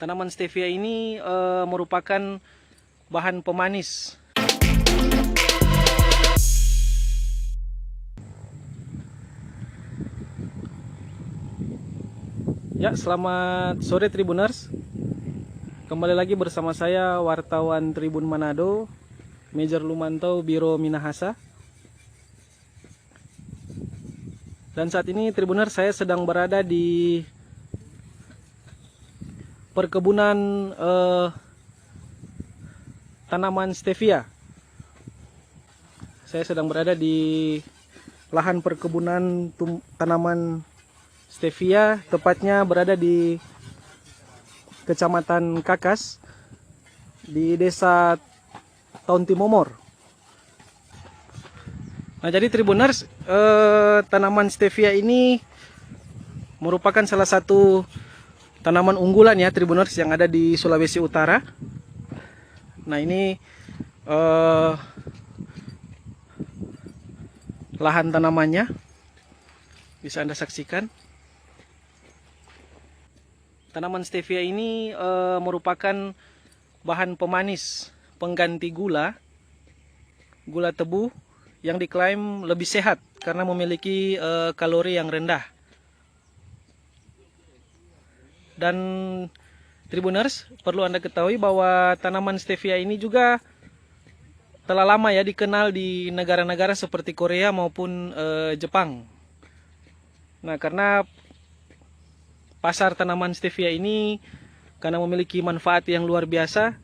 Tanaman stevia ini merupakan bahan pemanis. Ya, selamat sore Tribuners. Kembali lagi bersama saya wartawan Tribun Manado, Major Lumantau, Biro Minahasa. Dan saat ini Tribuners, saya sedang berada di perkebunan tanaman stevia. Saya sedang berada di lahan perkebunan tanaman stevia, tepatnya berada di Kecamatan Kakas, di Desa Tauntimomor. Nah, jadi Tribuners, tanaman stevia ini merupakan salah satu tanaman unggulan ya Tribuners yang ada di Sulawesi Utara. Nah, ini lahan tanamannya bisa Anda saksikan. Tanaman stevia ini merupakan bahan pemanis pengganti gula tebu yang diklaim lebih sehat karena memiliki kalori yang rendah. Dan Tribuners, perlu Anda ketahui bahwa tanaman stevia ini juga telah lama ya dikenal di negara-negara seperti Korea maupun Jepang. Nah, karena pasar tanaman stevia ini karena memiliki manfaat yang luar biasa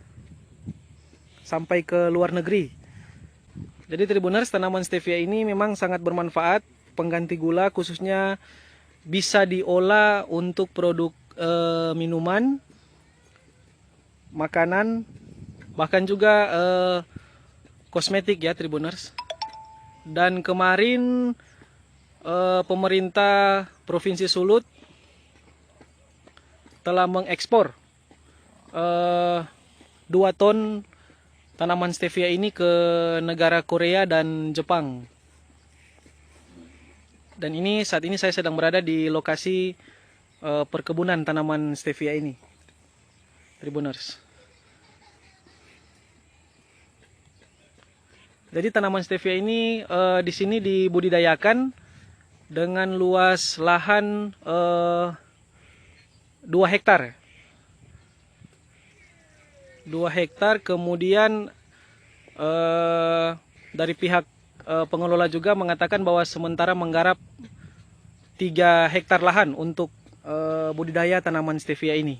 sampai ke luar negeri. Jadi Tribuners, tanaman stevia ini memang sangat bermanfaat, pengganti gula, khususnya bisa diolah untuk produk minuman, makanan, bahkan juga kosmetik ya Tribuners. Dan kemarin pemerintah Provinsi Sulut telah mengekspor 2 ton tanaman stevia ini ke negara Korea dan Jepang. Dan ini saat ini saya sedang berada di lokasi perkebunan tanaman stevia ini, Tribuners. Jadi tanaman stevia ini di sini dibudidayakan dengan luas lahan 2 hektar. 2 hektar, kemudian dari pihak pengelola juga mengatakan bahwa sementara menggarap 3 hektar lahan untuk budidaya tanaman stevia ini.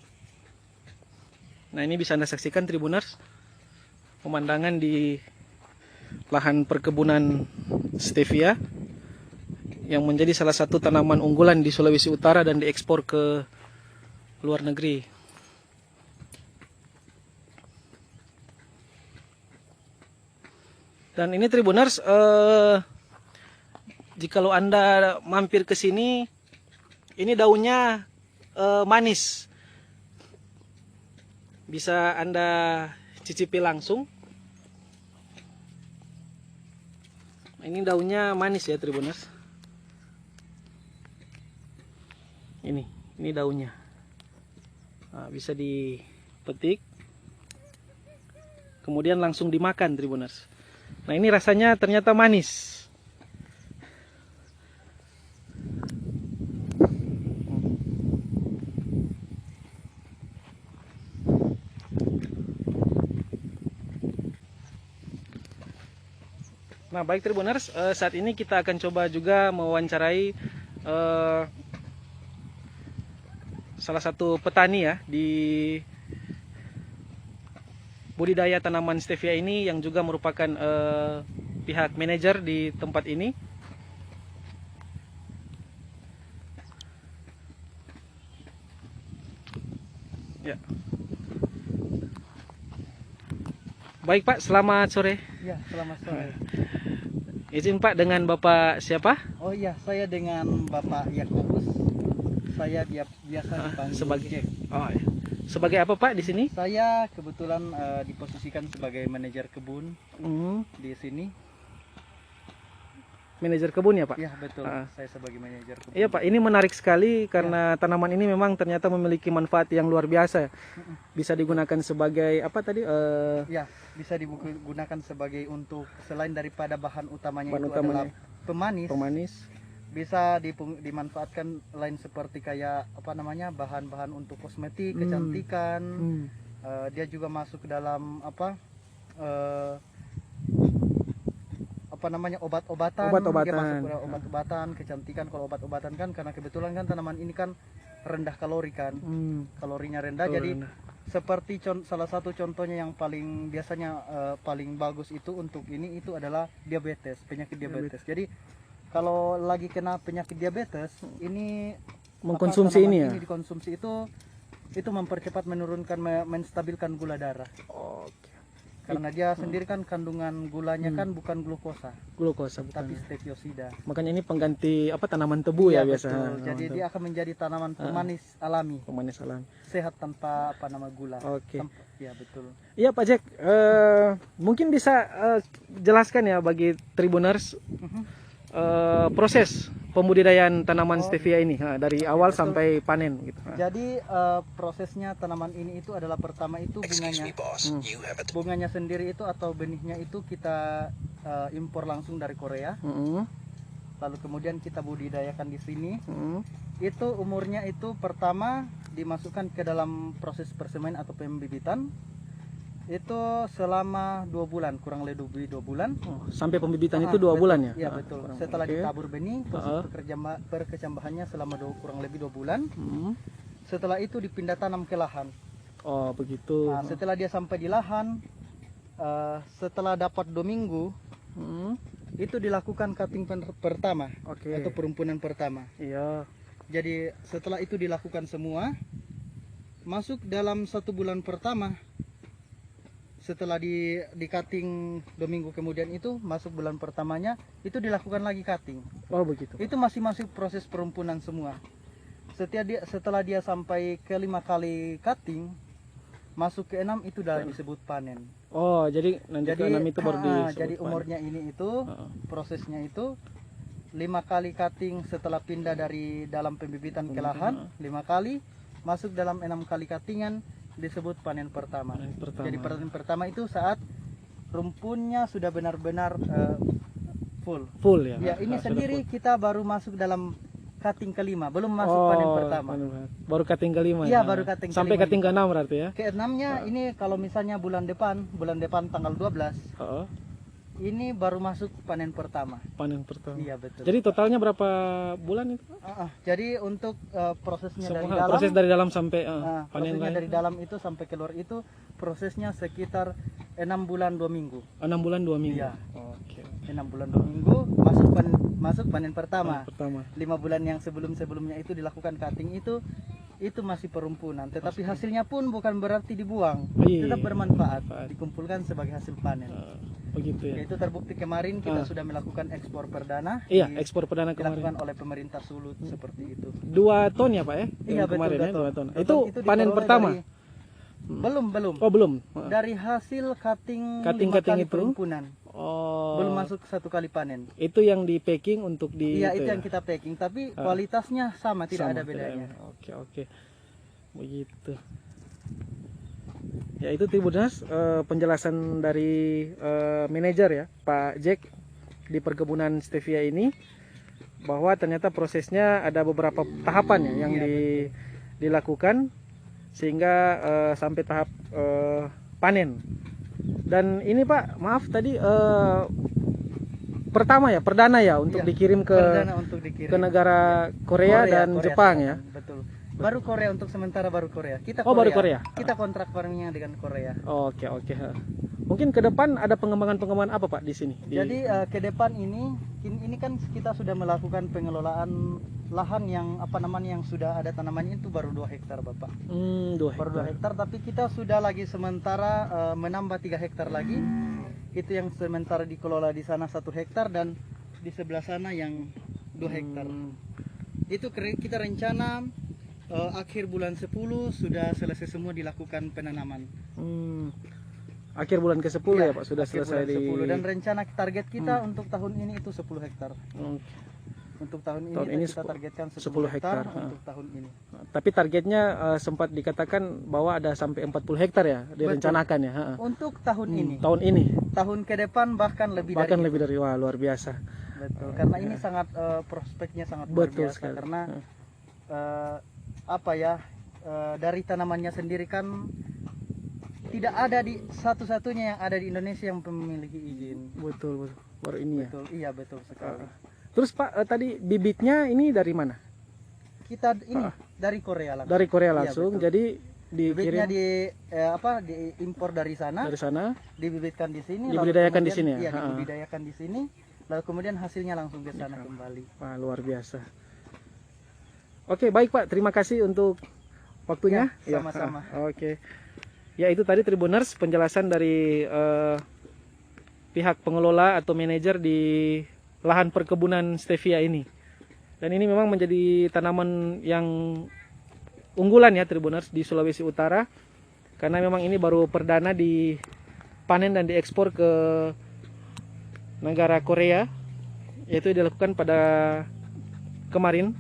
Nah, ini bisa Anda saksikan Tribuners, pemandangan di lahan perkebunan stevia yang menjadi salah satu tanaman unggulan di Sulawesi Utara dan diekspor ke luar negeri. Dan ini Tribuners, jikalau Anda mampir ke sini, ini daunnya manis. Bisa Anda cicipi langsung. Ini daunnya manis ya Tribuners. Ini daunnya. Nah, bisa dipetik, kemudian langsung dimakan Tribuners. Nah, ini rasanya ternyata manis. Nah, baik Tribuners, saat ini kita akan coba juga mewawancarai salah satu petani ya di budidaya tanaman stevia ini yang juga merupakan pihak manajer di tempat ini. Ya. Baik Pak, selamat sore. Ya, selamat sore. Izin Pak, dengan Bapak siapa? Oh iya, saya dengan Bapak Yakobus. Saya biasa dipanggil Sebagai Jack. Oh, iya. Sebagai apa Pak di sini? Saya kebetulan diposisikan sebagai manajer kebun di sini. manajer kebun ya Pak? Iya betul, Ah. saya sebagai manajer kebun. Iya Pak, ini menarik sekali karena tanaman ini memang ternyata memiliki manfaat yang luar biasa. Bisa digunakan sebagai apa tadi? Ya, bisa digunakan sebagai untuk selain daripada bahan utamanya Bahan itu utamanya. adalah pemanis, Pemanis. bisa dimanfaatkan lain seperti kayak apa namanya bahan-bahan untuk kosmetik, kecantikan. Dia juga masuk ke dalam apa namanya obat-obatan. Obat-obatan. Dia masuk ke dalam obat-obatan, kecantikan. Kalau obat-obatan kan karena kebetulan kan tanaman ini kan rendah kalori kan, kalorinya rendah. Kalori Jadi rendah. seperti salah satu contohnya yang paling biasanya paling bagus itu untuk ini itu adalah diabetes, penyakit diabetes. Jadi kalau lagi kena penyakit diabetes ini Mengkonsumsi tanaman ini ya? ini dikonsumsi itu mempercepat menurunkan menstabilkan gula darah. Oke. Karena dia sendiri kan kandungan gulanya kan bukan glukosa, Glukosa tapi bukan. stevioida. Makanya ini pengganti apa tanaman tebu ya Iya, biasa. betul. Jadi dia akan menjadi tanaman pemanis alami, Pemanis alami. sehat tanpa gula. Oke. Iya betul. Iya Pak Jack, mungkin bisa jelaskan ya bagi Tribuners proses pembudidayaan tanaman stevia ini dari awal betul. sampai panen gitu. Jadi prosesnya tanaman ini itu adalah pertama itu bunganya. Bunganya sendiri itu atau benihnya itu kita impor langsung dari Korea. Lalu kemudian kita budidayakan di sini. Itu umurnya itu pertama dimasukkan ke dalam proses persemaian atau pembibitan. Itu selama 2 bulan, kurang lebih 2 bulan. Sampai pembibitan itu 2 bulan ya? Iya betul. Setelah ditabur benih, proses perkecambahannya selama kurang lebih 2 bulan. Setelah itu dipindah tanam ke lahan. Oh begitu. Nah, setelah dia sampai di lahan, setelah dapat 2 minggu, itu dilakukan cutting pertama atau perumpunan pertama. Iya. Jadi setelah itu dilakukan semua, masuk dalam 1 bulan pertama. Setelah di cutting 2 minggu kemudian itu masuk bulan pertamanya itu dilakukan lagi cutting. Oh begitu. Itu masih masuk proses perumpunan semua. Setelah dia sampai ke 5 kali cutting, masuk ke 6 itu udah disebut panen. Oh jadi nanti ke 6 itu baru disebut jadi panen. umurnya ini itu prosesnya itu 5 kali cutting setelah pindah dari dalam pembibitan ke lahan, 5 kali masuk dalam 6 kali cuttingan disebut panen pertama. Jadi panen pertama itu saat rumpunnya sudah benar-benar full ya. Ya, ini sendiri kita baru masuk dalam cutting kelima, belum masuk panen pertama. Baru cutting kelima. Iya, baru cutting sampai kelima cutting ke-6 berarti ya. Ke-6-nya ini kalau misalnya bulan depan tanggal 12. Ini baru masuk panen pertama. Panen pertama. Iya, betul. Jadi totalnya berapa bulan itu? Jadi untuk prosesnya Semua dari dalam, proses dari dalam sampai panen prosesnya dari dalam itu sampai keluar itu prosesnya sekitar 6 bulan 2 minggu. 6 bulan 2 minggu. Iya. Oke. 6 bulan 2 minggu masuk panen pertama. 5 bulan yang sebelumnya itu dilakukan cutting itu masih perumpunan, tetapi hasilnya pun bukan berarti dibuang, tetap bermanfaat, dikumpulkan sebagai hasil panen. Begitu ya. Itu terbukti kemarin kita sudah melakukan ekspor perdana. Iya, ekspor perdana kemarin. Dilakukan oleh pemerintah Sulut seperti itu. 2 ton ya Pak ya? Iya betul, kemarin ya, 2 ton. Itu diperoleh panen pertama. Belum. Oh belum. Dari hasil cutting 5 cutting kali itu? perumpunan. Oh. Belum masuk 1 kali panen. Itu yang di packing untuk di. Iya, itu yang kita packing, tapi kualitasnya sama, tidak ada bedanya. Oke. Begitu. Ya itu Tribuners penjelasan dari manajer ya Pak Jack di perkebunan stevia ini, bahwa ternyata prosesnya ada beberapa tahapan ya yang dilakukan sehingga sampai tahap panen. Dan ini Pak, maaf tadi perdana ya untuk dikirim ke negara Korea dan Jepang ya. Betul. Baru Korea untuk sementara, baru Korea. Baru Korea. Kita kontrak farmingnya dengan Korea. Oke. Mungkin ke depan ada pengembangan apa Pak di sini? Jadi ke depan ini kan kita sudah melakukan pengelolaan lahan yang yang sudah ada tanamannya itu baru 2 hektar Bapak. 2 hektar. Baru 2 hektar, tapi kita sudah lagi sementara menambah 3 hektar lagi. Itu yang sementara dikelola di sana 1 hektar dan di sebelah sana yang 2 hektar. Itu kita rencana akhir bulan 10 sudah selesai semua dilakukan penanaman. akhir bulan ke-10 ya Pak sudah akhir selesai bulan di 10. Dan rencana target kita untuk tahun ini itu 10 hektar. Untuk tahun ini kita targetkan 10 hektar untuk tahun ini. Tapi targetnya sempat dikatakan bahwa ada sampai 40 hektar ya direncanakan ya. Untuk tahun ini. Tahun ini. Tahun ke depan bahkan lebih Bahkan dari lebih dari wah luar biasa. Betul. Karena ini sangat prospeknya sangat luar Betul biasa sekali. karena apa ya dari tanamannya sendiri kan tidak ada di satu-satunya yang ada di Indonesia yang memiliki izin. Betul betul. Baru ini ya. Betul. Iya betul sekali. Terus Pak tadi bibitnya ini dari mana? Kita ini dari Korea langsung. Dari Korea Iya, langsung. betul. Jadi Bibitnya dikirim diimpor dari sana, dari sana, dibibitkan di sini, dibudidayakan di kemudian- sini ya? Iya, dibudidayakan di sini, lalu kemudian hasilnya langsung ke sana kembali. wah luar biasa. Oke baik Pak, terima kasih untuk waktunya. Ya, sama-sama. Oke. Ya itu tadi Tribuners penjelasan dari pihak pengelola atau manajer di lahan perkebunan stevia ini. Dan ini memang menjadi tanaman yang unggulan ya Tribuners di Sulawesi Utara. Karena memang ini baru perdana dipanen dan diekspor ke negara Korea. Yaitu dilakukan pada kemarin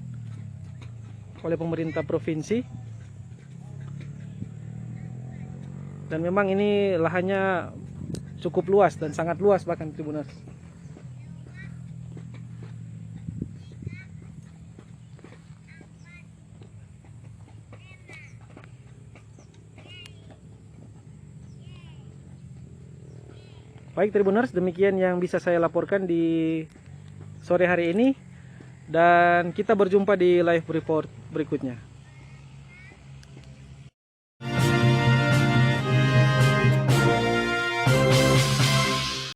oleh pemerintah provinsi. Dan memang ini lahannya cukup luas dan sangat luas bahkan Tribuners. Baik Tribuners, demikian yang bisa saya laporkan di sore hari ini. Dan kita berjumpa di live report berikutnya.